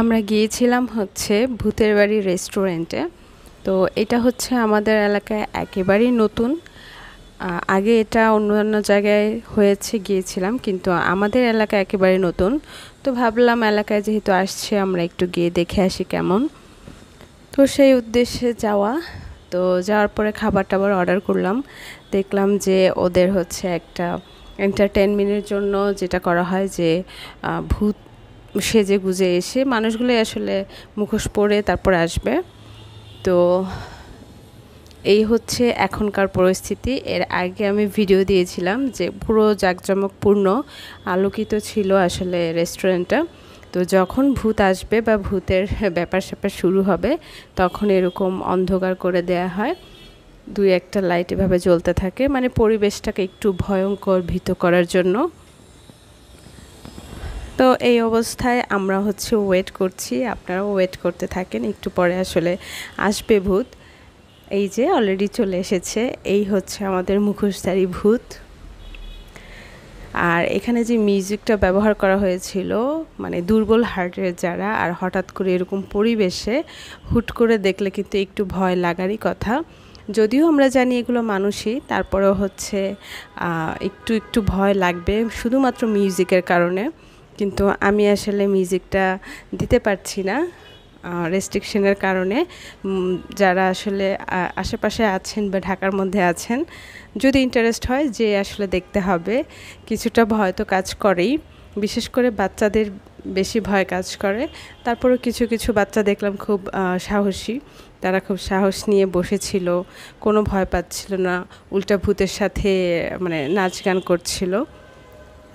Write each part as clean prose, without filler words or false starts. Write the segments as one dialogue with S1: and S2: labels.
S1: আমরা গিয়েছিলাম হচ্ছে ভূতের বাড়ি রেস্টুরেন্টে। তো এটা হচ্ছে আমাদের এলাকায় একেবারেই নতুন। আগে এটা অন্যান্য জায়গায় হয়েছে, গিয়েছিলাম, কিন্তু আমাদের এলাকা একেবারে নতুন। তো ভাবলাম এলাকায় যেহেতু আসছে আমরা একটু গিয়ে দেখে আসি কেমন। তো সেই উদ্দেশ্যে যাওয়া। তো যাওয়ার পরে খাবার টাবার অর্ডার করলাম। দেখলাম যে ওদের হচ্ছে একটা এন্টারটেনমেন্টের জন্য যেটা করা হয় যে ভূত সেজে গুজে এসে মানুষগুলো আসলে মুখোশ পরে তারপর আসবে। তো এই হচ্ছে এখনকার পরিস্থিতি। এর আগে আমি ভিডিও দিয়েছিলাম যে পুরো জাঁকজমকপূর্ণ আলোকিত ছিল আসলে রেস্টুরেন্টটা। তো যখন ভূত আসবে বা ভূতের ব্যাপার স্যাপার শুরু হবে তখন এরকম অন্ধকার করে দেয়া হয়, দুই একটা লাইট এভাবে জ্বলতে থাকে, মানে পরিবেশটাকে একটু ভয়ঙ্কর ভীত করার জন্য। তো এই অবস্থায় আমরা হচ্ছে ওয়েট করছি, আপনারাও ওয়েট করতে থাকেন, একটু পরে আসলে আসবে ভূত। এই যে অলরেডি চলে এসেছে, এই হচ্ছে আমাদের মুখোশধারী ভূত। আর এখানে যে মিউজিকটা ব্যবহার করা হয়েছিল, মানে দুর্বল হার্টের যারা আর হঠাৎ করে এরকম পরিবেশে হুট করে দেখলে কিন্তু একটু ভয় লাগারই কথা। যদিও আমরা জানি এগুলো মানুষই, তারপরেও হচ্ছে একটু একটু ভয় লাগবে শুধুমাত্র মিউজিকের কারণে। কিন্তু আমি আসলে মিউজিকটা দিতে পারছি না রেস্ট্রিকশনের কারণে। যারা আসলে আশেপাশে আছেন বা ঢাকার মধ্যে আছেন, যদি ইন্টারেস্ট হয় যে আসলে দেখতে হবে, কিছুটা ভয় তো কাজ করেই, বিশেষ করে বাচ্চাদের বেশি ভয় কাজ করে। তারপরেও কিছু কিছু বাচ্চা দেখলাম খুব সাহসী, তারা খুব সাহস নিয়ে বসেছিল, কোনো ভয় পাচ্ছিল না, উল্টা ভূতের সাথে মানে নাচ গান করছিল।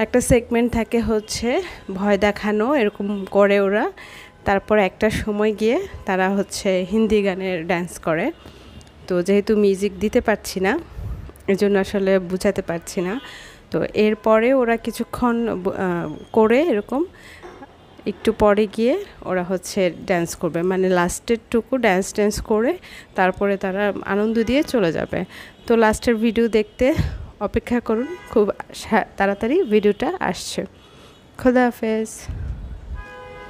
S1: একটা সেগমেন্ট থাকে হচ্ছে ভয় দেখানো, এরকম করে ওরা। তারপর একটা সময় গিয়ে তারা হচ্ছে হিন্দি গানের ড্যান্স করে। তো যেহেতু মিউজিক দিতে পারছি না, এজন্য আসলে বুঝাতে পারছি না। তো এরপরে ওরা কিছুক্ষণ করে এরকম একটু পরে গিয়ে ওরা হচ্ছে ড্যান্স করবে, মানে লাস্টের টুকু ড্যান্স করে তারপরে তারা আনন্দ দিয়ে চলে যাবে। তো লাস্টের ভিডিও দেখতে অপেক্ষা করুন, খুব তাড়াতাড়ি ভিডিওটা আসছে। খোদা হাফেজ।